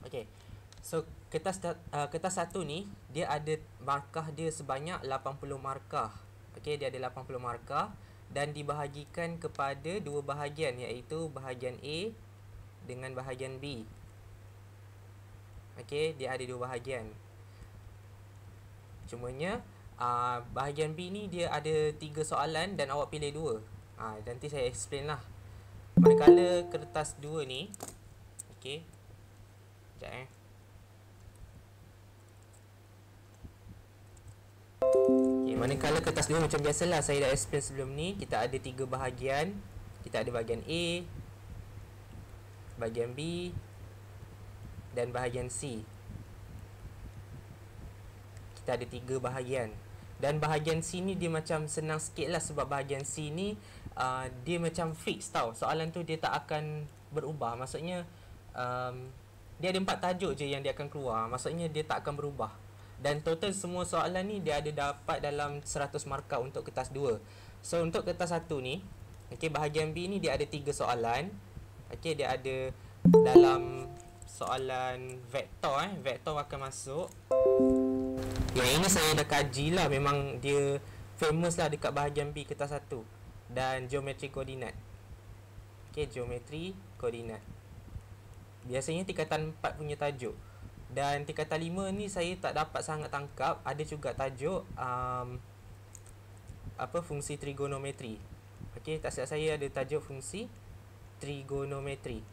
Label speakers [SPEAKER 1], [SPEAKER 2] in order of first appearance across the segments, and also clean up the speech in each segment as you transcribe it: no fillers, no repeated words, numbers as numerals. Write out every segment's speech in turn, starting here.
[SPEAKER 1] Okey. So kertas satu ni dia ada markah dia sebanyak 80 markah. Okey, dia ada 80 markah dan dibahagikan kepada dua bahagian, iaitu bahagian A dengan bahagian B. Okey, dia ada dua bahagian. Cumanya bahagian B ni dia ada 3 soalan dan awak pilih 2. Nanti saya explain lah. Manakala kertas 2 ni, okey, sekejap Okay, manakala kertas 2 macam biasalah saya dah explain sebelum ni, kita ada 3 bahagian. Kita ada bahagian A, bahagian B dan bahagian C. Kita ada 3 bahagian. Dan bahagian C ni dia macam senang sikit lah, sebab bahagian C ni dia macam fix tau. Soalan tu dia tak akan berubah. Maksudnya dia ada 4 tajuk je yang dia akan keluar. Maksudnya dia tak akan berubah. Dan total semua soalan ni dia ada dapat dalam 100 markah untuk kertas 2. So untuk kertas 1 ni, okey, bahagian B ni dia ada 3 soalan. Okey, dia ada dalam soalan vektor vektor akan masuk. Yang ini saya dah kaji lah, memang dia famous lah dekat bahagian B kertas 1. Dan geometri koordinat. Okey, geometri koordinat. Biasanya tingkatan 4 punya tajuk. Dan tingkatan 5 ni saya tak dapat sangat tangkap. Ada juga tajuk fungsi trigonometri. Okey, tak silap saya ada tajuk fungsi trigonometri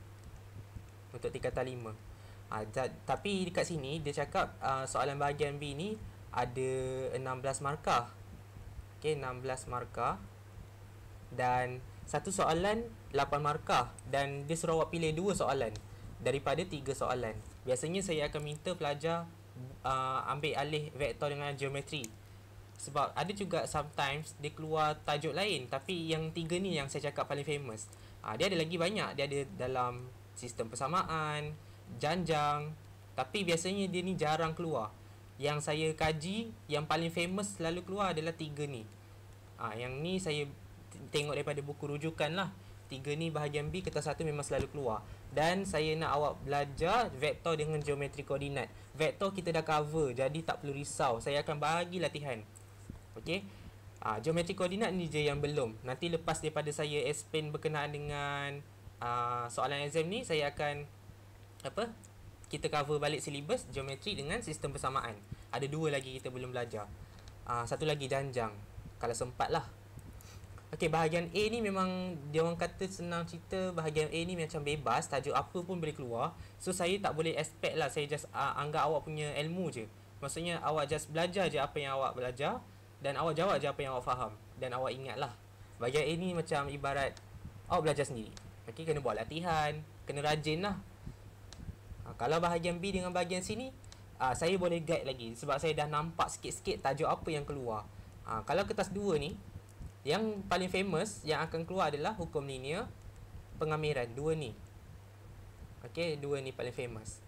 [SPEAKER 1] untuk tingkatan 5. Tapi dekat sini dia cakap soalan bahagian B ni ada 16 markah. Okey, 16 markah. Dan satu soalan 8 markah. Dan dia suruh awak pilih 2 soalan daripada 3 soalan. Biasanya saya akan minta pelajar ambil alih vektor dengan geometri. Sebab ada juga sometimes dia keluar tajuk lain, tapi yang 3 ni yang saya cakap paling famous. Dia ada lagi banyak. Dia ada dalam sistem persamaan, janjang, tapi biasanya dia ni jarang keluar. Yang saya kaji, yang paling famous selalu keluar adalah 3 ni. Yang ni saya tengok daripada buku rujukan lah. 3 ni bahagian B kertas 1 memang selalu keluar. Dan saya nak awak belajar vektor dengan geometri koordinat. Vektor kita dah cover, jadi tak perlu risau. Saya akan bagi latihan. Okey. Geometri koordinat ni je yang belum. Nanti lepas daripada saya explain berkenaan dengan soalan exam ni, saya akan kita cover balik silibus geometri dengan sistem persamaan. Ada 2 lagi kita belum belajar. Satu lagi janjang, kalau sempat lah. Okey, bahagian A ni memang dia orang kata, senang cerita, bahagian A ni macam bebas, tajuk apa pun boleh keluar. So saya tak boleh expect lah, saya just anggap awak punya ilmu je. Maksudnya awak just belajar je apa yang awak belajar, dan awak jawab je apa yang awak faham. Dan awak ingat lah, bahagian A ni macam ibarat awak belajar sendiri. Okey, kena buat latihan, kena rajin lah. Kalau bahagian B dengan bahagian C ni, saya boleh guide lagi, sebab saya dah nampak sikit-sikit tajuk apa yang keluar. Kalau kertas 2 ni, yang paling famous yang akan keluar adalah hukum linear, pengamiran. 2 ni. Okey, 2 ni paling famous.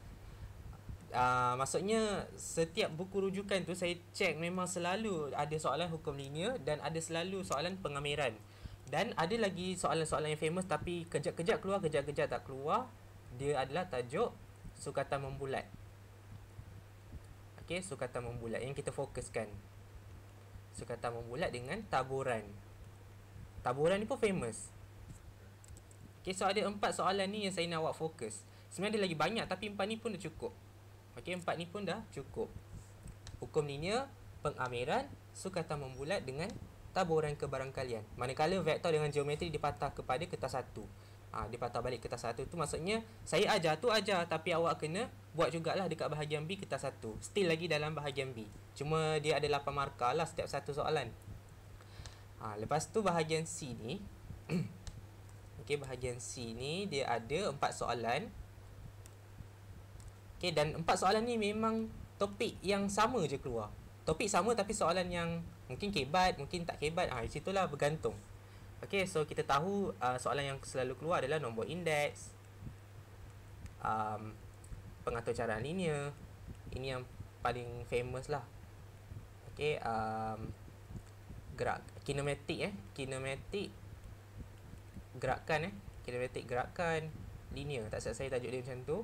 [SPEAKER 1] Maksudnya setiap buku rujukan tu saya check, memang selalu ada soalan hukum linear dan ada selalu soalan pengamiran. Dan ada lagi soalan-soalan yang famous tapi kejap-kejap keluar, kejap-kejap tak keluar. Dia adalah tajuk sukatan membulat. Okey, sukatan membulat yang kita fokuskan. Sukatan membulat dengan taburan. Taburan ni pun famous. Okay, so ada 4 soalan ni yang saya nak awak fokus. Sebenarnya ada lagi banyak, tapi 4 ni pun dah cukup. Okay, 4 ni pun dah cukup. Hukum linear, pengamiran, sukatan membulat dengan taburan kebarangkalian. Manakala vektor dengan geometri dipatah kepada kertas 1. Dia patah balik kertas 1 tu, maksudnya saya ajar tu ajar, tapi awak kena buat jugalah dekat bahagian B kertas 1. Still lagi dalam bahagian B. Cuma dia ada 8 markah lah setiap satu soalan. Lepas tu bahagian C ni okey, bahagian C ni dia ada 4 soalan. Okey, dan 4 soalan ni memang topik yang sama je keluar. Topik sama tapi soalan yang mungkin kebat, mungkin tak kebat. Di situlah bergantung. Okey, so kita tahu soalan yang selalu keluar adalah nombor indeks, pengaturcaraan linear. Ini yang paling famous lah. Okey, kinematik kinematik gerakan kinematik gerakan linear, tak silap saya tajuk dia macam tu.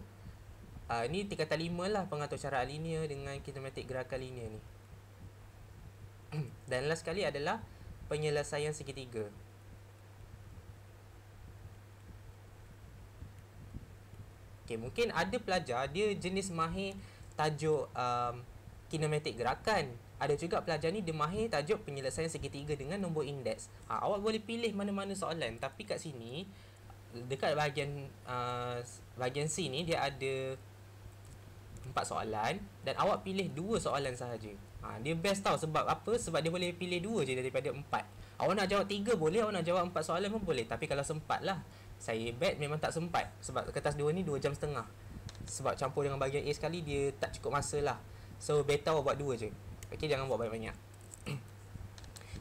[SPEAKER 1] Ni tingkatan 5 lah, pengatur syarat linear dengan kinematik gerakan linear ni. Dan last sekali adalah penyelesaian segitiga. Okay, mungkin ada pelajar dia jenis mahir tajuk kinematik gerakan. Ada juga pelajar ni dia mahir tajuk penyelesaian segitiga dengan nombor indeks. Awak boleh pilih mana-mana soalan, tapi kat sini dekat bahagian C ni dia ada 4 soalan dan awak pilih 2 soalan sahaja. Dia best tau, sebab apa? Sebab dia boleh pilih 2 je daripada 4. Awak nak jawab 3 boleh, awak nak jawab 4 soalan pun boleh. Tapi kalau sempat lah, saya bet memang tak sempat. Sebab kertas 2 ni 2 jam setengah. Sebab campur dengan bahagian A sekali, dia tak cukup masa lah. So better awak buat 2 je. Okay, jangan buat banyak-banyak.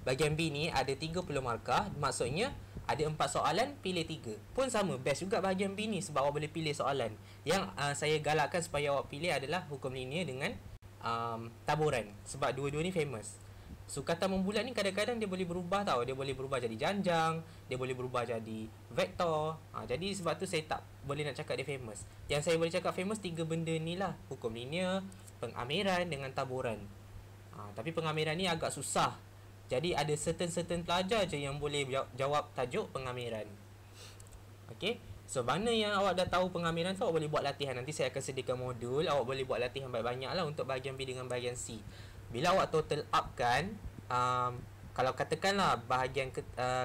[SPEAKER 1] Bahagian B ni ada 30 markah. Maksudnya ada 4 soalan, pilih 3. Pun sama, best juga bahagian B ni, sebab awak boleh pilih soalan. Yang saya galakkan supaya awak pilih adalah hukum linear dengan taburan. Sebab dua-dua ni famous. Sukatan membulat ni kadang-kadang dia boleh berubah tau. Dia boleh berubah jadi janjang, dia boleh berubah jadi vektor. Jadi sebab tu saya tak boleh nak cakap dia famous. Yang saya boleh cakap famous 3 benda ni lah: hukum linear, pengamiran dengan taburan. Tapi pengamiran ni agak susah. Jadi ada certain pelajar je yang boleh jawab tajuk pengamiran. Okay, so mana yang awak dah tahu pengamiran tu, awak boleh buat latihan. Nanti saya akan sediakan modul, awak boleh buat latihan banyak-banyak lah untuk bahagian B dengan bahagian C. Bila awak total up kan, kalau katakanlah bahagian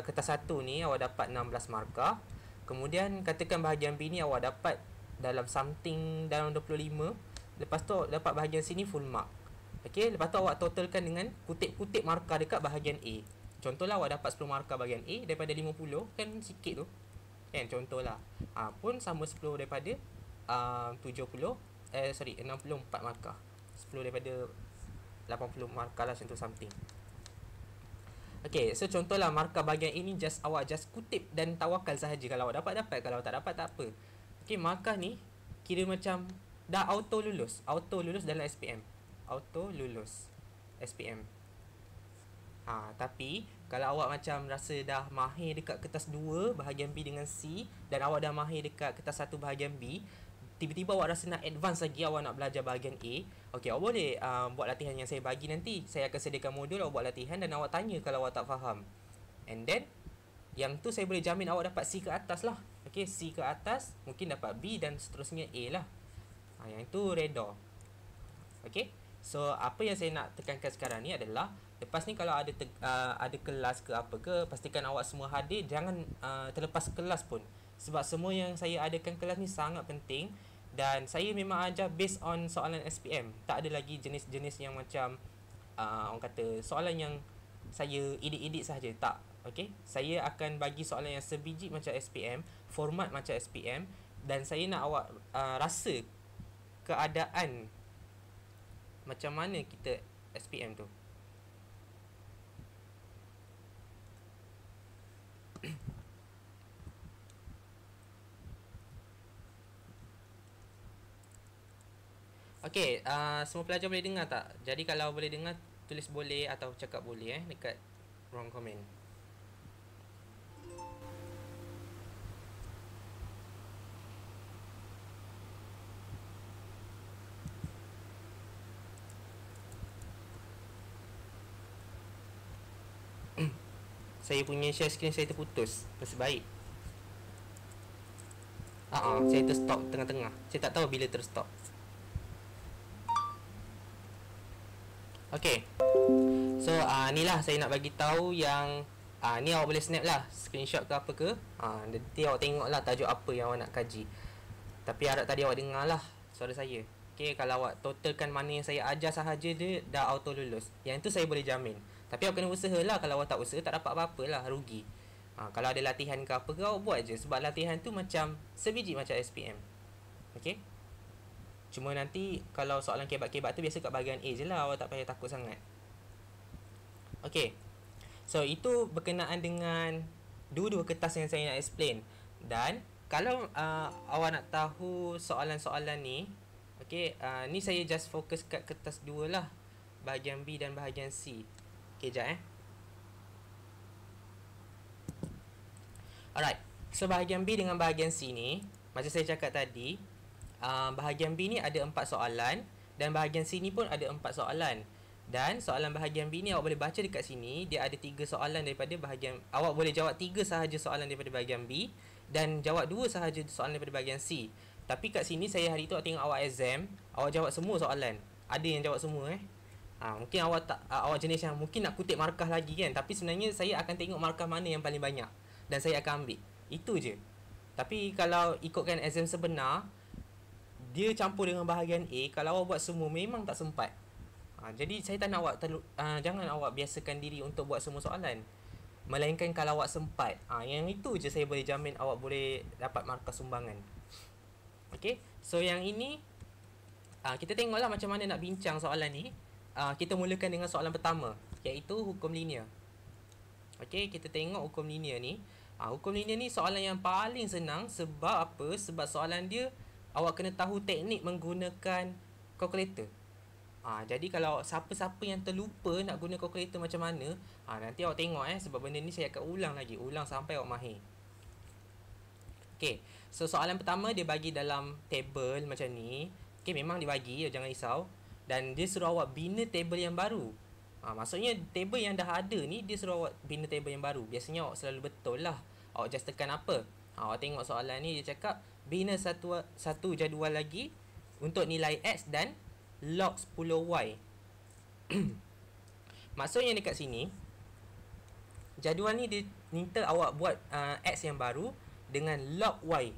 [SPEAKER 1] kertas 1 ni awak dapat 16 markah. Kemudian katakan bahagian B ni awak dapat dalam something dalam 25. Lepas tu dapat bahagian C ni full mark. Okay, lepas tu awak totalkan dengan kutip-kutip markah dekat bahagian A. Contohlah awak dapat 10 markah bahagian A daripada 50, kan sikit tu. Kan, contohlah. Pun sama 10 daripada 64 markah. 10 daripada 80 markah lah, macam tu something. Okay, so contohlah markah bahagian A ni awak just kutip dan tawakal sahaja. Kalau awak dapat, kalau tak dapat, tak apa. Okay, markah ni kira macam dah auto lulus dalam SPM. Auto lulus SPM. Tapi kalau awak macam rasa dah mahir dekat kertas 2 bahagian B dengan C, dan awak dah mahir dekat kertas 1 bahagian B, tiba-tiba awak rasa nak advance lagi, awak nak belajar bahagian A, okay, awak boleh buat latihan yang saya bagi nanti. Saya akan sediakan modul, awak buat latihan dan awak tanya kalau awak tak faham. And then yang tu saya boleh jamin awak dapat C ke atas lah. Okay, C ke atas, mungkin dapat B dan seterusnya A lah. Yang tu redha. Okay, so apa yang saya nak tekankan sekarang ni adalah, lepas ni kalau ada kelas ke apa ke, pastikan awak semua hadir. Jangan terlepas kelas pun, sebab semua yang saya adakan kelas ni sangat penting. Dan saya memang ajar based on soalan SPM. Tak ada lagi jenis-jenis yang macam orang kata soalan yang saya edit-edit sahaja. Tak. Okay, saya akan bagi soalan yang sebiji macam SPM, format macam SPM, dan saya nak awak rasa keadaan macam mana kita SPM tu. Okay, semua pelajar boleh dengar tak? Jadi kalau boleh dengar, tulis boleh atau cakap boleh dekat ruang komen. Saya punya share screen saya terputus. Nasib baik. Saya terstop tengah-tengah. Saya tak tahu bila terstop. Okay, so ni lah saya nak bagi tahu yang ni awak boleh snap lah, screenshot ke apa ke. Nanti awak tengok lah tajuk apa yang awak nak kaji. Tapi harap tadi awak dengar lah suara saya. Okay, kalau awak totalkan mana yang saya ajar sahaja, dia dah auto lulus. Yang tu saya boleh jamin. Tapi awak kena usaha lah. Kalau awak tak usaha, tak dapat apa-apa lah, rugi. Kalau ada latihan ke apa ke, awak buat je. Sebab latihan tu macam sebiji macam SPM. Okay, cuma nanti kalau soalan kebat-kebat tu biasa kat bahagian A je lah, awak tak payah takut sangat. Okay, so itu berkenaan dengan dua-dua kertas yang saya nak explain. Dan kalau awak nak tahu soalan-soalan ni, okay, ni saya just fokus kat kertas 2 lah, bahagian B dan bahagian C. Okay, sekejap Alright, so bahagian B dengan bahagian C ni, macam saya cakap tadi, bahagian B ni ada 4 soalan dan bahagian C ni pun ada 4 soalan. Dan soalan bahagian B ni awak boleh baca dekat sini, dia ada 3 soalan daripada bahagian, awak boleh jawab 3 sahaja soalan daripada bahagian B dan jawab 2 sahaja soalan daripada bahagian C. Tapi kat sini saya hari tu awak tengok awak exam, awak jawab semua soalan. Ada yang jawab semua mungkin awak tak awak jenis yang mungkin nak kutip markah lagi kan, tapi sebenarnya saya akan tengok markah mana yang paling banyak dan saya akan ambil. Itu je. Tapi kalau ikutkan exam sebenar, dia campur dengan bahagian A, kalau awak buat semua memang tak sempat. Jadi saya tak nak awak jangan awak biasakan diri untuk buat semua soalan. Melainkan kalau awak sempat, yang itu je saya boleh jamin awak boleh dapat markah sumbangan. Okay, so yang ini kita tengoklah macam mana nak bincang soalan ni. Kita mulakan dengan soalan pertama, iaitu hukum linear. Okay, kita tengok hukum linear ni. Hukum linear ni soalan yang paling senang. Sebab apa? Sebab soalan dia awak kena tahu teknik menggunakan kalkulator. Jadi kalau siapa-siapa yang terlupa nak guna kalkulator macam mana, nanti awak tengok sebab benda ni saya akan ulang lagi, ulang sampai awak mahir. Okay, so soalan pertama dia bagi dalam table macam ni. Okay, memang dia bagi, jangan risau. Dan dia suruh awak bina table yang baru. Maksudnya table yang dah ada ni dia suruh awak bina table yang baru. Biasanya awak selalu betul lah. Awak just tekan apa? Awak tengok soalan ni dia cakap bina satu jadual lagi untuk nilai X dan log 10Y. Maksudnya dekat sini jadual ni dia minta awak buat X yang baru dengan log Y.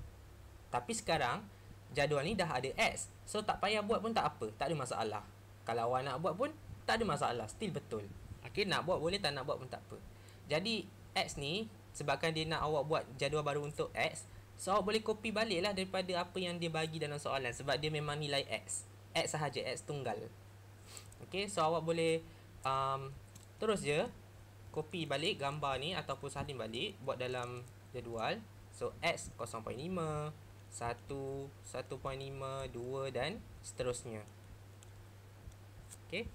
[SPEAKER 1] Tapi sekarang jadual ni dah ada X, so tak payah buat pun tak apa, tak ada masalah. Kalau awak nak buat pun tak ada masalah, still betul. Okay, nak buat boleh, tak nak buat pun tak apa. Jadi X ni sebabkan dia nak awak buat jadual baru untuk X, so awak boleh copy balik lah daripada apa yang dia bagi dalam soalan. Sebab dia memang nilai X sahaja, X tunggal. Okay, so awak boleh terus je copy balik gambar ni ataupun salin balik, buat dalam jadual. So X 0.5, 1, 1.5, 2 dan seterusnya. Okay,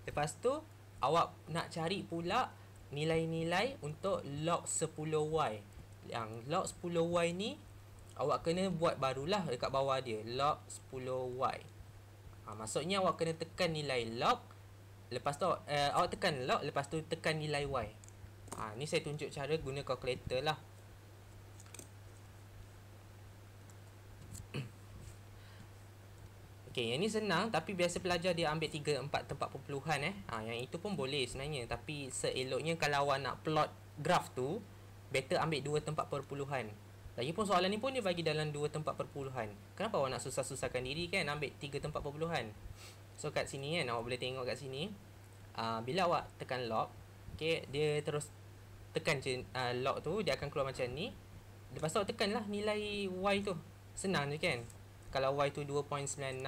[SPEAKER 1] lepas tu awak nak cari pula nilai-nilai untuk log 10Y. Yang log 10Y ni awak kena buat barulah dekat bawah dia, log 10Y. Maksudnya awak kena tekan nilai log, lepas tu awak tekan log, lepas tu tekan nilai Y. Ni saya tunjuk cara guna kalkulator lah. Okay, yang ni senang, tapi biasa pelajar dia ambil 3, 4 tempat perpuluhan yang itu pun boleh sebenarnya, tapi seeloknya kalau awak nak plot graf tu, better ambil 2 tempat perpuluhan. Lagipun soalan ni pun dia bagi dalam 2 tempat perpuluhan. Kenapa awak nak susah-susahkan diri kan, ambil 3 tempat perpuluhan. So kat sini kan, awak boleh tengok kat sini, bila awak tekan log, okay, dia terus tekan je log tu, dia akan keluar macam ni. Lepas tu awak tekan lah nilai Y tu. Senang je kan. Kalau Y tu 2.96,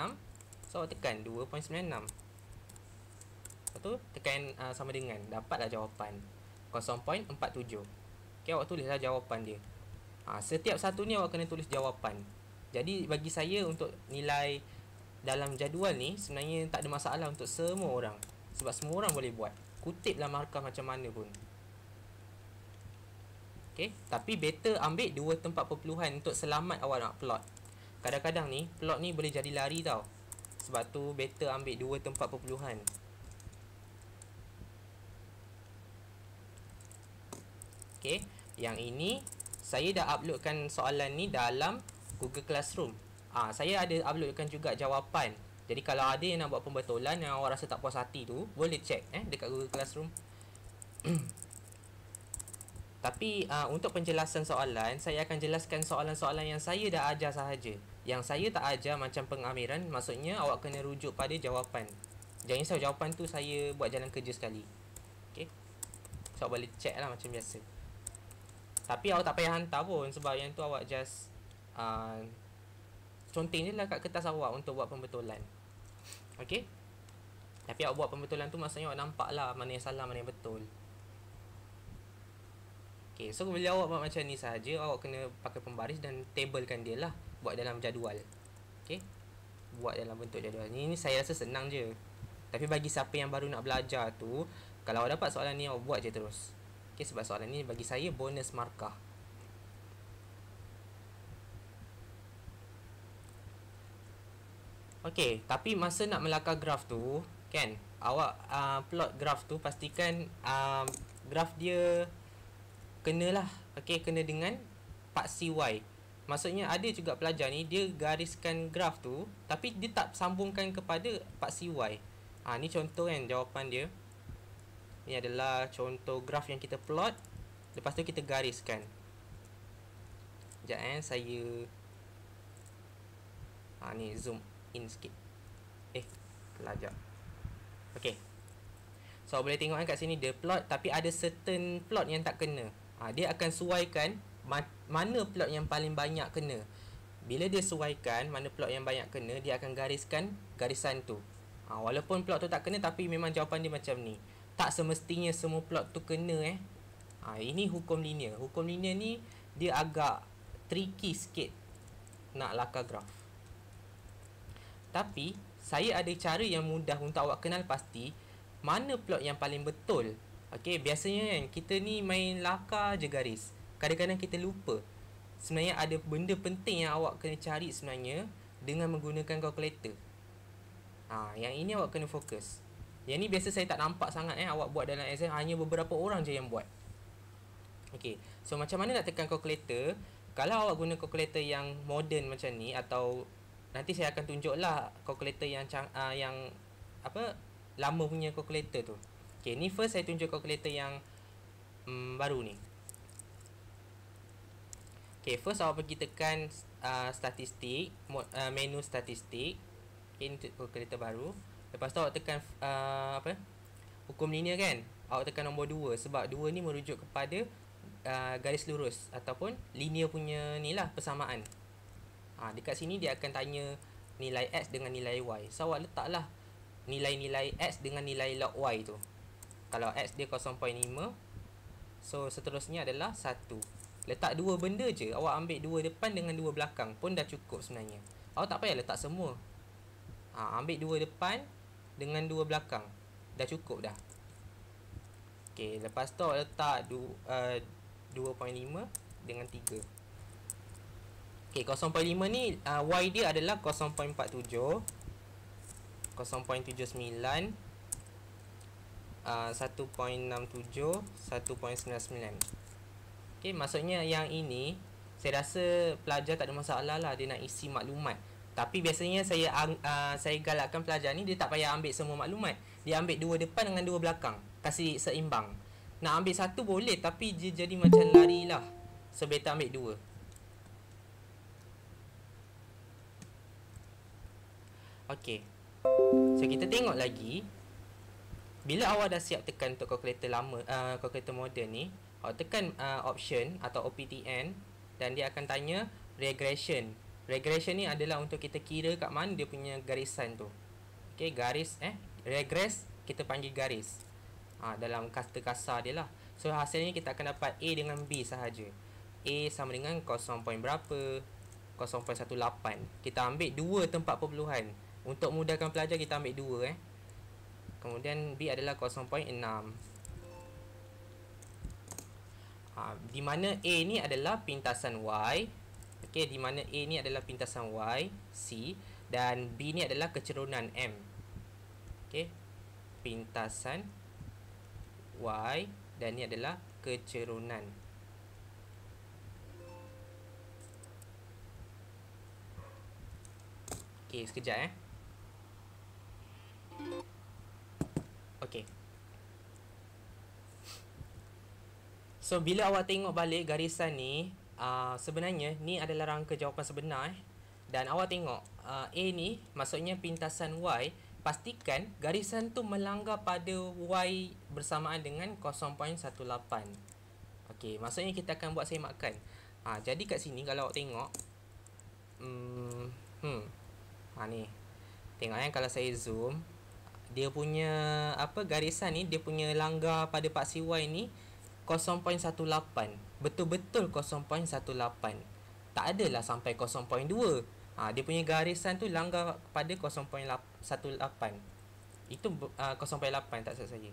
[SPEAKER 1] so awak tekan 2.96. Lepas tu tekan sama dengan, dapatlah jawapan 0.47. Okay, awak tulislah jawapan dia. Setiap satu ni awak kena tulis jawapan. Jadi bagi saya untuk nilai dalam jadual ni sebenarnya tak ada masalah untuk semua orang. Sebab semua orang boleh buat. Kutiplah markah macam mana pun. Okay, tapi better ambil 2 tempat perpuluhan untuk selamat awak nak plot. Kadang-kadang ni plot ni boleh jadi lari tau. Sebab tu better ambil 2 tempat perpuluhan. Okay, yang ini saya dah uploadkan soalan ni dalam Google Classroom. Saya ada uploadkan juga jawapan. Jadi kalau ada yang nak buat pembetulan yang awak rasa tak puas hati tu, boleh check dekat Google Classroom. Tapi untuk penjelasan soalan, saya akan jelaskan soalan-soalan yang saya dah ajar sahaja. Yang saya tak ajar macam pengamiran, maksudnya awak kena rujuk pada jawapan. Jangan risau, jawapan tu saya buat jalan kerja sekali. Okay, so awak boleh check lah macam biasa. Tapi awak tak payah hantar pun, sebab yang tu awak just conteng je lah kat kertas awak untuk buat pembetulan. Okay, tapi awak buat pembetulan tu maksudnya awak nampak lah mana yang salah, mana yang betul. Okay, so bila awak buat macam ni sahaja, awak kena pakai pembaris dan tablekan dia lah, buat dalam jadual. Okay, buat dalam bentuk jadual. Ni saya rasa senang je. Tapi bagi siapa yang baru nak belajar tu, kalau awak dapat soalan ni, awak buat je terus. Okay, sebab soalan ni bagi saya bonus markah. Okey, tapi masa nak melakar graf tu, kan, awak plot graf tu pastikan graf dia kenalah, okey, kena dengan paksi Y. Maksudnya ada juga pelajar ni dia gariskan graf tu tapi dia tak sambungkan kepada paksi Y. Ni contoh kan jawapan dia. Ni adalah contoh graf yang kita plot. Lepas tu kita gariskan. Sekejap saya ni zoom in sikit. Pelajar. Okey. So boleh tengok kan kat sini dia plot tapi ada certain plot yang tak kena. Dia akan suaikan mana plot yang paling banyak kena. Bila dia suaikan mana plot yang banyak kena, dia akan gariskan garisan tu. Walaupun plot tu tak kena tapi memang jawapan dia macam ni. Tak semestinya semua plot tu kena ini hukum linear. Hukum linear ni dia agak tricky sikit nak lakar graf. Tapi saya ada cara yang mudah untuk awak kenal pasti mana plot yang paling betul. Okey, biasanya kan kita ni main lakar je garis. Kadang-kadang kita lupa. Sebenarnya ada benda penting yang awak kena cari sebenarnya dengan menggunakan kalkulator. Yang ini awak kena fokus. Yang ni biasa saya tak nampak sangat awak buat dalam exam, hanya beberapa orang je yang buat. Okey, so macam mana nak tekan kalkulator? Kalau awak guna kalkulator yang moden macam ni, atau nanti saya akan tunjuklah kalkulator yang lama punya kalkulator tu. Okey, ni first saya tunjuk kalkulator yang baru ni. Okey, first awak pergi tekan statistik, menu statistik. Okey, ni kalkulator baru. Lepas tu awak tekan hukum linear kan. Awak tekan nombor 2 sebab 2 ni merujuk kepada garis lurus ataupun linear punya ni lah, persamaan. Dekat sini dia akan tanya nilai X dengan nilai Y. So awak letaklah nilai-nilai X dengan nilai log Y tu. Kalau X dia 0.5, so seterusnya adalah 1. Letak 2 benda je. Awak ambil 2 depan dengan 2 belakang pun dah cukup sebenarnya. Awak tak payah letak semua. Ambil 2 depan dengan 2 belakang. Dah cukup dah. Okey, lepas tu awak letak 2.5 dengan 3. Okey, 0.5 ni Y dia adalah 0.47, 0.79, 1.67, 1.99. Okey, maksudnya yang ini saya rasa pelajar tak ada masalah lah, dia nak isi maklumat. Tapi biasanya saya galakkan pelajar ni dia tak payah ambil semua maklumat. Dia ambil 2 depan dengan 2 belakang, kasih seimbang. Nak ambil 1 boleh tapi dia jadi macam lari lah. So better ambil 2. Okey, so kita tengok lagi. Bila awak dah siap tekan untuk kalkulator lama, kalkulator moden ni, awak tekan option atau OPTN dan dia akan tanya regression. Regression ni adalah untuk kita kira kat mana dia punya garisan tu. Okey, garis regress kita panggil garis. Dalam kata kasar dia lah. So hasilnya kita akan dapat A dengan B sahaja. A sama dengan 0. berapa? 0.18. Kita ambil 2 tempat perpuluhan. Untuk mudahkan pelajar kita ambil 2 Kemudian B adalah 0.6. Di mana A ni adalah pintasan Y. Okey, di mana A ni adalah pintasan Y, C, dan B ni adalah kecerunan M. Okey, pintasan Y dan ni adalah kecerunan. Okey, sekejap Okey. So bila awak tengok balik garisan ni, sebenarnya ni adalah rangka jawapan sebenar dan awak tengok A ni maksudnya pintasan Y. Pastikan garisan tu melanggar pada Y bersamaan dengan 0.18. Okey, maksudnya kita akan buat semakan. Jadi kat sini kalau awak tengok ni. Tengok kalau saya zoom, dia punya garisan ni, dia punya langgar pada paksi Y ni 0.18. Betul-betul 0.18. Tak adalah sampai 0.2. Dia punya garisan tu langgar pada 0.18. Itu 0.8 tak salah saya.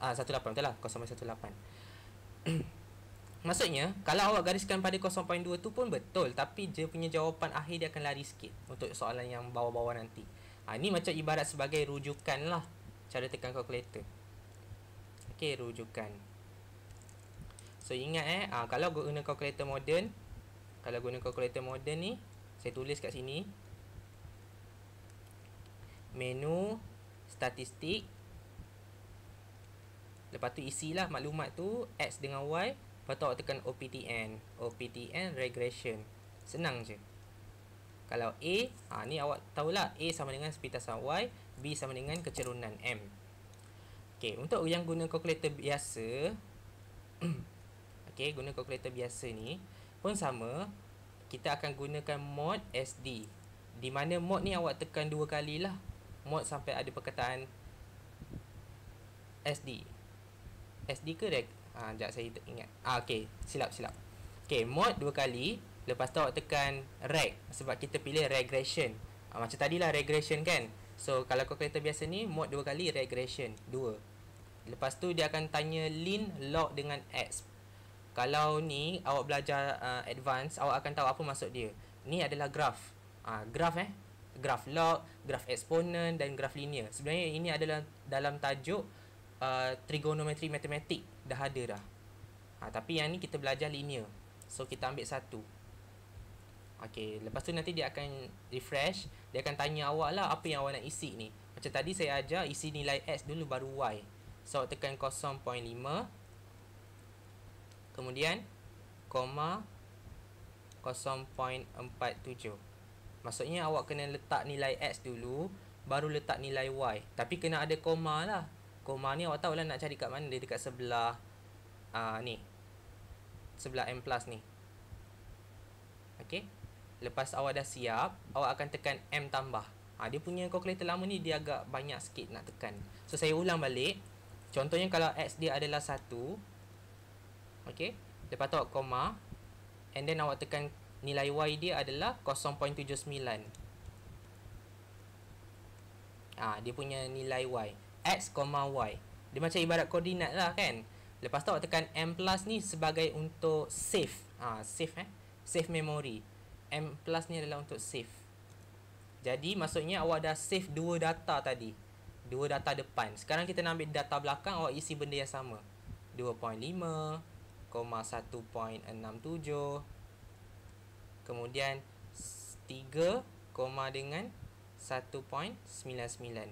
[SPEAKER 1] 18 betul lah, 0.18. Maksudnya, kalau awak gariskan pada 0.2 tu pun betul, tapi dia punya jawapan akhir dia akan lari sikit untuk soalan yang bawah-bawah nanti. Ini macam ibarat sebagai rujukan lah cara tekan kalkulator. Okey, rujukan. So ingat kalau guna kalkulator moden, ni, saya tulis kat sini. Menu statistik. Lepas tu isilah maklumat tu X dengan Y. Lepas tu awak tekan OPTN. OPTN regression. Senang je. Kalau A, ni awak tahulah A sama dengan sepitasan Y, B sama dengan kecerunan M. Okey, untuk yang guna kalkulator biasa, okey, guna kalkulator biasa ni pun sama, kita akan gunakan mod SD. Di mana mod ni awak tekan 2 kali lah. Mod sampai ada perkataan SD. SD ke reg? Sekejap saya ingat. Okey, silap. Okey, mod 2 kali. Lepas tu awak tekan reg. Sebab kita pilih regression. Macam tadilah regression kan. So, kalau kalkulator biasa ni, mod 2 kali regression. 2. Lepas tu dia akan tanya lin, log dengan X. Kalau ni awak belajar advance, awak akan tahu apa maksud dia. Ni adalah graph. Graph log, graph eksponen dan graph linear. Sebenarnya ini adalah dalam tajuk trigonometri matematik. Dah ada dah. Tapi yang ni kita belajar linear. So kita ambil satu. Okey, lepas tu nanti dia akan refresh. Dia akan tanya awak lah apa yang awak nak isi ni. Macam tadi saya ajar isi nilai X dulu baru Y. So awak tekan 0.5. Kemudian koma 0.47. Maksudnya awak kena letak nilai X dulu, baru letak nilai Y. Tapi kena ada koma lah. Koma ni awak tahu lah nak cari kat mana. Dia dekat sebelah ni, sebelah M plus ni. Okey. Lepas awak dah siap, awak akan tekan M tambah. Dia punya kalkulator lama ni dia agak banyak sikit nak tekan. So saya ulang balik. Contohnya kalau X dia adalah 1. Okey. Lepas tu awak koma. And then awak tekan nilai Y dia adalah 0.79. Dia punya nilai Y. X, Y. Dia macam ibarat koordinat lah kan. Lepas tu awak tekan M plus ni sebagai untuk save. Save memory. M plus ni adalah untuk save. Jadi maksudnya awak dah save 2 data tadi. 2 data depan. Sekarang kita nak ambil data belakang, awak isi benda yang sama. 2.5, 1.67. Kemudian 3, dengan 1.99.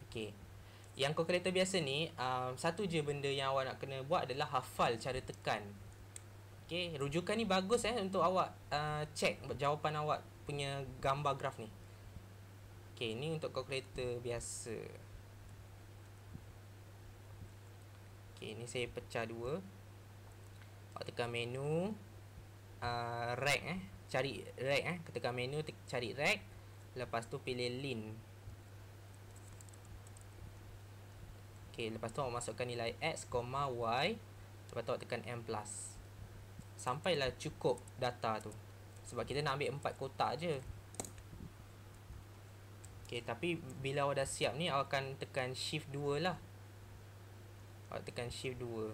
[SPEAKER 1] Okey. Yang kalkulator biasa ni, satu je benda yang awak nak kena buat adalah hafal cara tekan. Okey, rujukan ni bagus untuk awak check jawapan awak punya gambar graf ni. Okey, ni untuk kalkulator biasa. Okey, ni saya pecah 2. Awak tekan menu, reg cari reg tekan menu, cari reg. Lepas tu pilih lin. Okey, lepas tu awak masukkan nilai X, Y. Lepas tu awak tekan M plus. Sampailah cukup data tu. Sebab kita nak ambil 4 kotak je. Okey, tapi bila awak dah siap ni, awak akan tekan shift 2 lah. Awak tekan shift 2.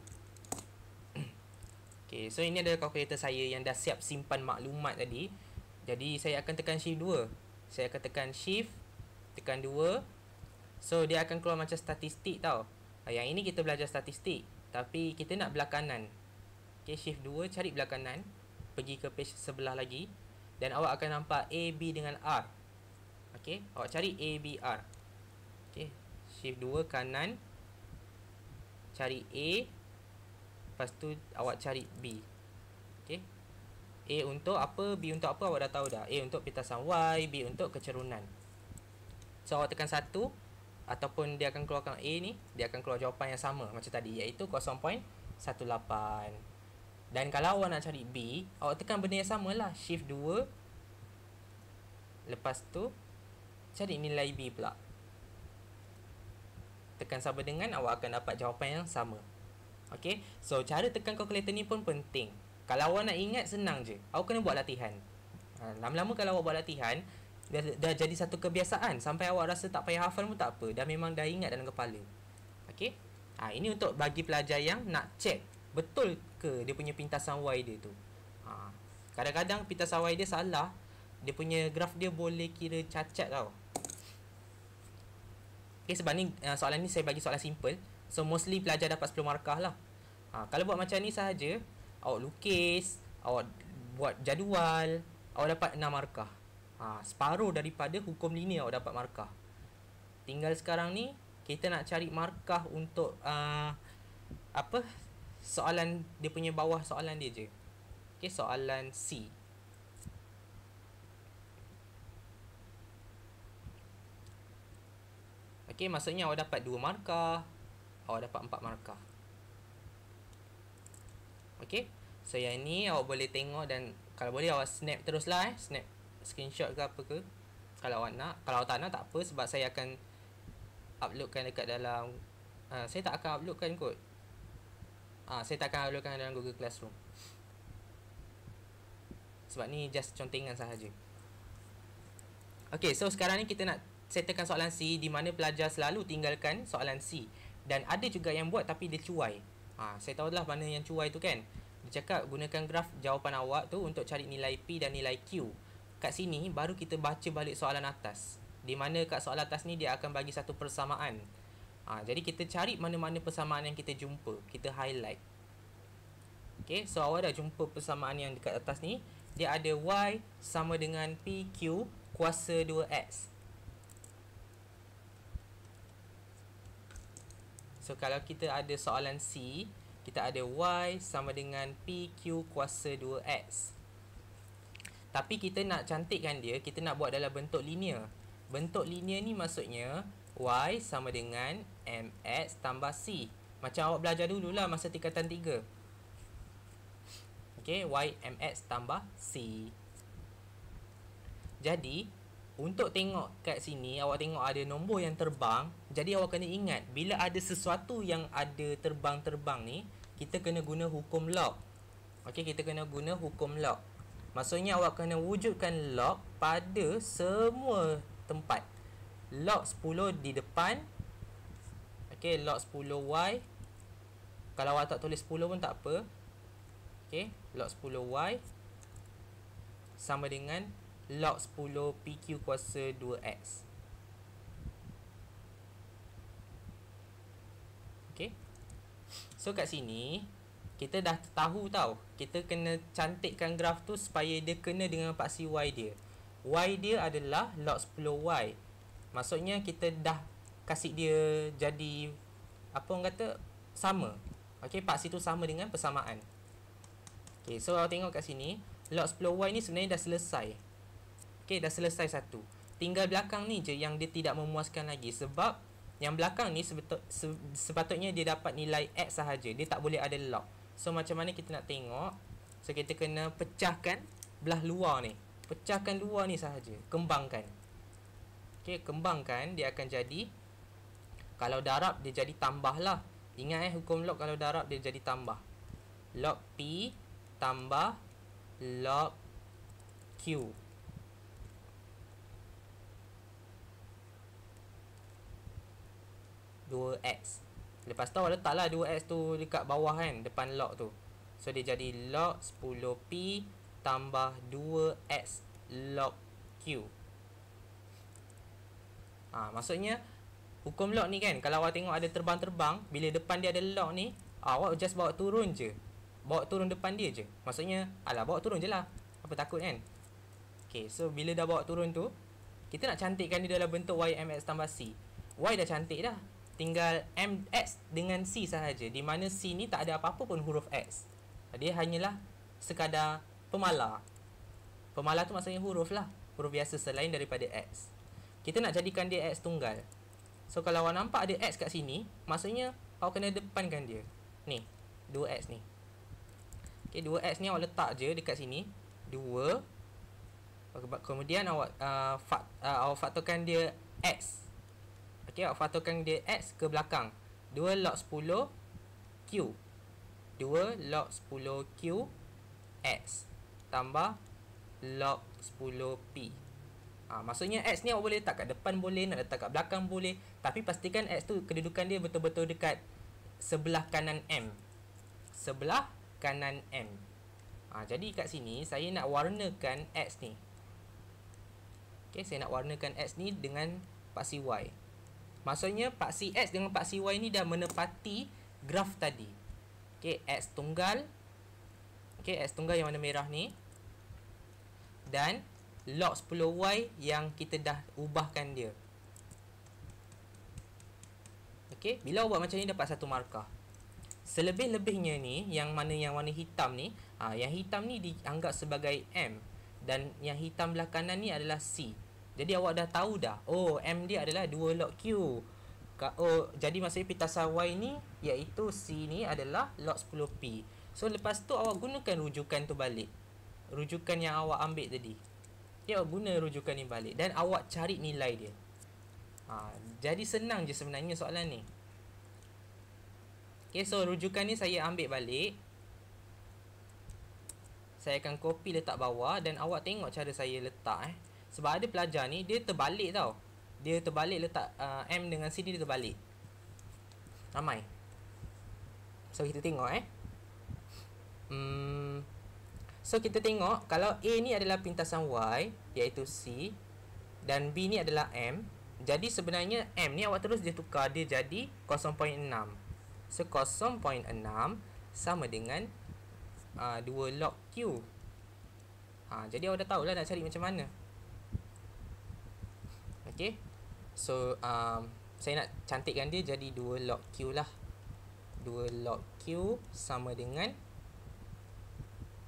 [SPEAKER 1] Okey, so ini adalah kalkulator saya yang dah siap simpan maklumat tadi. Jadi saya akan tekan shift 2. Saya akan tekan shift, tekan 2. So dia akan keluar macam statistik tau. Yang ini kita belajar statistik, tapi kita nak belah kanan. Okey, shift 2 cari belah kanan, pergi ke page sebelah lagi, dan awak akan nampak A, B dengan R. Okey, awak cari A, B, R. Okey, shift 2 kanan, cari A. Lepas tu awak cari B. Okey, A untuk apa, B untuk apa awak dah tahu dah. A untuk pitasan Y, B untuk kecerunan. So awak tekan 1, ataupun dia akan keluarkan A ni, dia akan keluar jawapan yang sama macam tadi, iaitu 0.18. Dan kalau awak nak cari B, awak tekan benda yang sama lah, shift 2. Lepas tu cari nilai B pula. Tekan sama dengan, awak akan dapat jawapan yang sama. Okey, so cara tekan kalkulator ni pun penting. Kalau awak nak ingat, senang je. Awak kena buat latihan. Lama-lama kalau awak buat latihan, dah jadi satu kebiasaan. Sampai awak rasa tak payah hafal pun tak apa. Dah memang dah ingat dalam kepala. Okey. Ini untuk bagi pelajar yang nak check betul ke dia punya pintasan Y dia tu. Kadang-kadang pintasan Y dia salah, dia punya graf dia boleh kira cacat tau. Okay, sebab ni soalan ni saya bagi soalan simple. So mostly pelajar dapat 10 markah lah. Kalau buat macam ni sahaja, awak lukis, awak buat jadual, awak dapat 6 markah. Separuh daripada hukum linear awak dapat markah. Tinggal sekarang ni kita nak cari markah untuk soalan dia punya bawah soalan dia je. Okay, soalan C. Okay, maksudnya awak dapat 2 markah, awak dapat 4 markah. Okay, so yang ni awak boleh tengok, dan kalau boleh awak snap terus lah, snap screenshot ke apa ke, kalau awak nak. Kalau awak tak nak, tak apa, sebab saya akan uploadkan dekat dalam saya tak akan uploadkan kot. Saya tak akan uploadkan dalam Google Classroom, sebab ni just contengan sahaja. Okay, so sekarang ni kita nak settlekan soalan C, di mana pelajar selalu tinggalkan soalan C. Dan ada juga yang buat tapi dia cuai. Saya tahulah mana yang cuai tu kan. Dia cakap gunakan graf jawapan awak tu untuk cari nilai P dan nilai Q. Kat sini baru kita baca balik soalan atas, di mana kat soalan atas ni dia akan bagi satu persamaan. Jadi kita cari mana-mana persamaan yang kita jumpa, kita highlight. Okay, so awak dah jumpa persamaan yang dekat atas ni. Dia ada Y sama dengan PQ kuasa 2X. So kalau kita ada soalan C, kita ada Y sama dengan PQ kuasa 2X. Tapi kita nak cantikkan dia, kita nak buat dalam bentuk linear. Bentuk linear ni maksudnya Y sama dengan MX tambah C. Macam awak belajar dululah masa tingkatan 3. Okay, Y MX tambah C. Jadi untuk tengok kat sini, awak tengok ada nombor yang terbang. Jadi awak kena ingat, bila ada sesuatu yang ada terbang-terbang ni, kita kena guna hukum log. Okay, kita kena guna hukum log. Maksudnya awak kena wujudkan log pada semua tempat. Log 10 di depan. Okay, log 10Y. Kalau awak tak tulis 10 pun tak apa. Okay, log 10Y sama dengan log 10 PQ kuasa 2X. Okay, so kat sini kita dah tahu tau, kita kena cantikkan graf tu supaya dia kena dengan paksi Y dia. Y dia adalah log 10Y. Maksudnya kita dah kasih dia jadi apa orang kata, sama. Okay, paksi tu sama dengan persamaan. Okay, so awak tengok kat sini, log 10Y ni sebenarnya dah selesai. Okay, dah selesai satu. Tinggal belakang ni je yang dia tidak memuaskan lagi. Sebab yang belakang ni sepatutnya dia dapat nilai X sahaja. Dia tak boleh ada log. So macam mana kita nak tengok? So kita kena pecahkan belah luar ni. Pecahkan luar ni sahaja. Kembangkan. Okay, kembangkan, dia akan jadi, kalau darab dia jadi tambah lah. Ingat hukum log, kalau darab dia jadi tambah. Log P tambah log Q. X. Lepas tu awak letaklah 2X tu dekat bawah kan, depan log tu. So dia jadi log 10P tambah 2X log Q. Maksudnya hukum log ni kan, kalau awak tengok ada terbang-terbang, bila depan dia ada log ni, awak just bawa turun je. Bawa turun depan dia je. Maksudnya, bawa turun je lah. Apa takut kan? Okay, so bila dah bawa turun tu, kita nak cantikkan dia dalam bentuk Y MX tambah C. Y dah cantik dah. Tinggal MX dengan C sahaja, di mana C ni tak ada apa-apa pun huruf X. Dia hanyalah sekadar pemala. Pemala tu maksudnya huruf lah. Huruf biasa selain daripada X. Kita nak jadikan dia X tunggal. So kalau awak nampak ada X kat sini, maksudnya awak kena depankan dia. Ni, 2X ni. Okay, 2X ni awak letak je dekat sini. 2. Kemudian awak faktorkan dia X. Okay, awak faktorkan dia X ke belakang. 2 log 10 Q. 2 log 10 Q X tambah log 10 P. Maksudnya X ni awak boleh letak kat depan boleh, nak letak kat belakang boleh. Tapi pastikan X tu kedudukan dia betul-betul dekat sebelah kanan M. sebelah kanan M. Jadi kat sini saya nak warnakan X ni. Okay, saya nak warnakan X ni dengan paksi Y. Maksudnya paksi X dengan paksi Y ni dah menepati graf tadi. Okay, X tunggal. Okay, X tunggal yang warna merah ni. Dan log 10Y yang kita dah ubahkan dia. Okay, bila buat macam ni dapat satu markah. Selebih-lebihnya ni, yang mana yang warna hitam ni, yang hitam ni dianggap sebagai M. Dan yang hitam belah kanan ni adalah C. Jadi awak dah tahu dah, oh M dia adalah 2 log Q. Oh, jadi maksudnya pitasan Y ni, iaitu C ni adalah log 10P. So lepas tu awak gunakan rujukan tu balik. Rujukan yang awak ambil tadi. Awak guna rujukan ni balik. Dan awak cari nilai dia. Jadi senang je sebenarnya soalan ni. Okay, so rujukan ni saya ambil balik. Saya akan copy letak bawah. Dan awak tengok cara saya letak Sebab ada pelajar ni, dia terbalik tau. Dia terbalik letak M dengan C ni, dia terbalik. Ramai. So kita tengok So kita tengok, kalau A ni adalah pintasan Y, iaitu C, dan B ni adalah M. Jadi sebenarnya M ni awak terus dia tukar, dia jadi 0.6. So 0.6 sama dengan 2 log Q. Jadi awak dah tahulah nak cari macam mana. Okay. So saya nak cantikkan dia jadi 2 log Q lah. 2 log Q sama dengan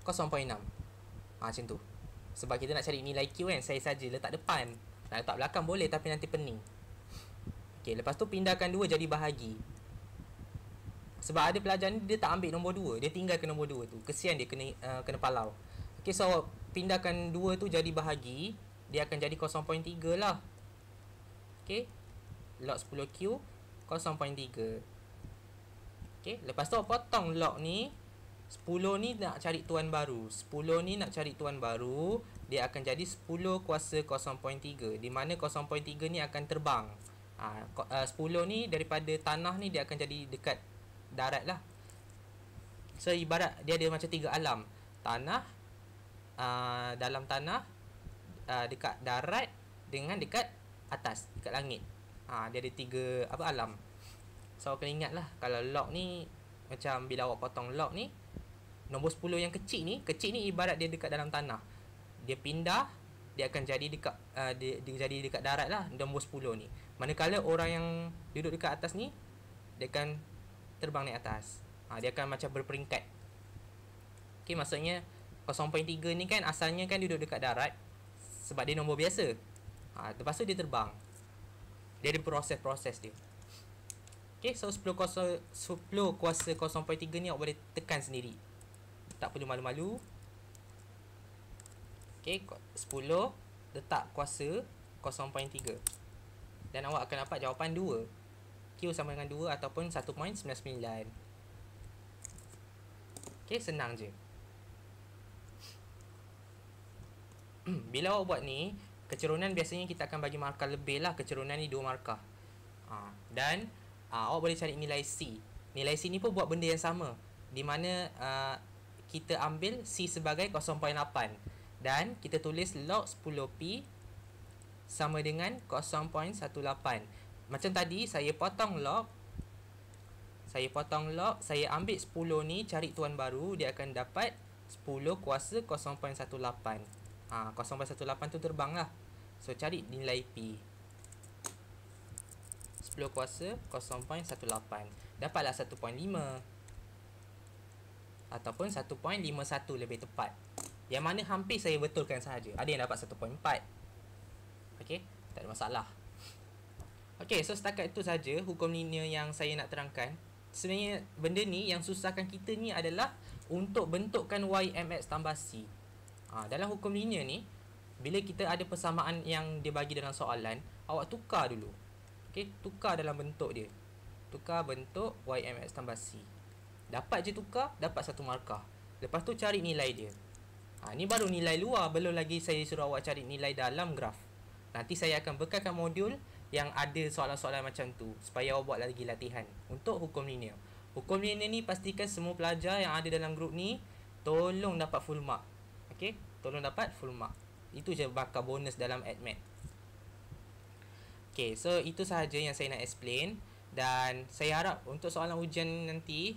[SPEAKER 1] 0.6. Macam tu. Sebab kita nak cari nilai Q kan, saya saja letak depan. Nak letak belakang boleh tapi nanti pening. Okay, lepas tu pindahkan 2 jadi bahagi. Sebab ada pelajar ni dia tak ambil nombor 2, dia tinggalkan nombor 2 tu. Kesian dia kena palau. Okay, so pindahkan 2 tu jadi bahagi, dia akan jadi 0.3 lah. Okay, log 10Q 0.3. Okay, lepas tu potong log ni. 10 ni nak cari tuan baru. 10 ni nak cari tuan baru. Dia akan jadi 10 kuasa 0.3. Di mana 0.3 ni akan terbang. 10 ni daripada tanah ni dia akan jadi dekat darat lah. So ibarat dia ada macam 3 alam. Tanah, dalam tanah, dekat darat, dengan dekat atas, dekat langit. Dia ada 3 alam. So kena ingat lah, kalau log ni, macam bila awak potong log ni, nombor 10 yang kecil ni ibarat dia dekat dalam tanah. Dia pindah, dia akan jadi dekat dia jadi dekat darat lah, nombor 10 ni. Manakala orang yang duduk dekat atas ni, dia akan terbang naik atas. Dia akan macam berperingkat. Okay, maksudnya 0.3 ni kan asalnya kan duduk dekat darat sebab dia nombor biasa. Lepas tu dia terbang. Dia ada proses-proses dia. Okay, so 10 kuasa 0.3 ni awak boleh tekan sendiri. Tak perlu malu-malu. Okay, 10 letak kuasa 0.3. Dan awak akan dapat jawapan 2. Q sama dengan 2 ataupun 1.99. Okay, senang je. Bila awak buat ni, kecerunan biasanya kita akan bagi markah lebih lah. Kecerunan ni 2 markah. Dan awak boleh cari nilai C. Nilai C ni pun buat benda yang sama. Di mana kita ambil C sebagai 0.8. Dan kita tulis log 10P sama dengan 0.18. Macam tadi, saya potong log. Saya ambil 10 ni, cari tuan baru. Dia akan dapat 10 kuasa 0.18. 0.18 tu terbang lah. So, cari nilai P. 10 kuasa 0.18. Dapatlah 1.5. Ataupun 1.51 lebih tepat. Yang mana hampir saya betulkan sahaja. Ada yang dapat 1.4. Okey, tak ada masalah. Okey, so setakat itu saja hukum linear yang saya nak terangkan. Sebenarnya benda ni yang susahkan kita ni adalah untuk bentukkan YMX tambah C. Dalam hukum linear ni, bila kita ada persamaan yang dia bagi dalam soalan, awak tukar dulu. Okey, tukar dalam bentuk dia. Tukar bentuk YMX tambah C. Dapat je tukar, dapat satu markah. Lepas tu cari nilai dia. Ni baru nilai luar, belum lagi saya suruh awak cari nilai dalam graf. Nanti saya akan bekalkan modul yang ada soalan-soalan macam tu supaya awak buat lagi latihan untuk hukum linear. Hukum linear ni pastikan semua pelajar yang ada dalam grup ni tolong dapat full mark. Okay, tolong dapat full mark. Itu je bakal bonus dalam AdMed. Okay, so itu sahaja yang saya nak explain. Dan saya harap untuk soalan ujian nanti,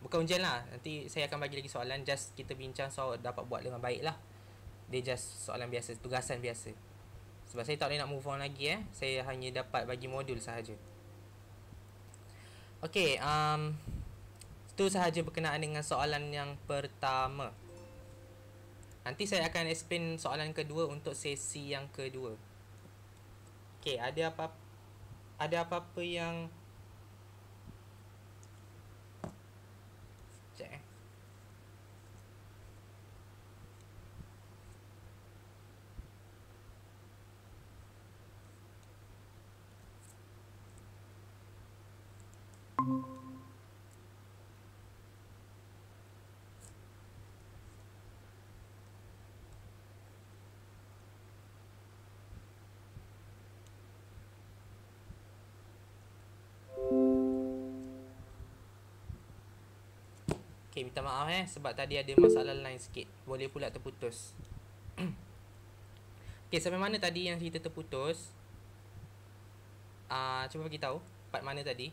[SPEAKER 1] bukan ujian lah, nanti saya akan bagi lagi soalan. Just kita bincang so dapat buat dengan baik lah. Dia just soalan biasa, tugasan biasa. Sebab saya tak boleh nak move on lagi saya hanya dapat bagi modul sahaja. Okay, itu sahaja berkenaan dengan soalan yang pertama. Nanti saya akan explain soalan kedua untuk sesi yang kedua. Okay, ada apa-apa yang sekejap Okay, minta maaf sebab tadi ada masalah line sikit. Boleh pula terputus. Okay, sampai mana tadi yang kita terputus? Cuba bagi tahu part mana tadi?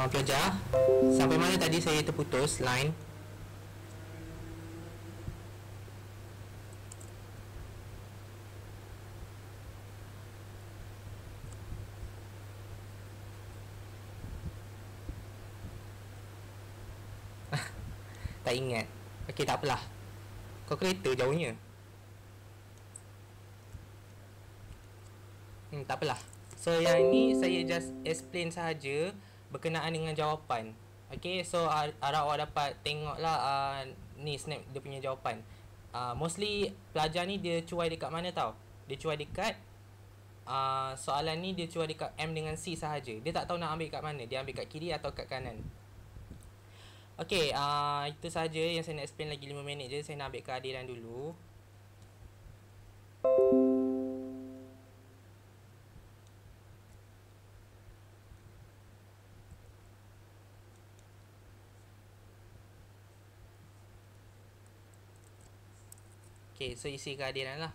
[SPEAKER 1] Pelajar, sampai mana tadi saya terputus line? Tak ingat. Okay, tak apalah. Kau kereta jauhnya. Tak apalah. So yang ni saya just explain sahaja berkenaan dengan jawapan. Okay, so harap awak dapat tengoklah ni snap dia punya jawapan. Mostly pelajar ni dia cuai dekat mana tau? Dia cuai dekat soalan ni dia cuai dekat M dengan C sahaja. Dia tak tahu nak ambil kat mana. Dia ambil kat kiri atau kat kanan. Okay, itu sahaja yang saya nak explain. Lagi 5 minit je. Saya nak ambil kehadiran dulu. Okay, so isi kehadiran lah.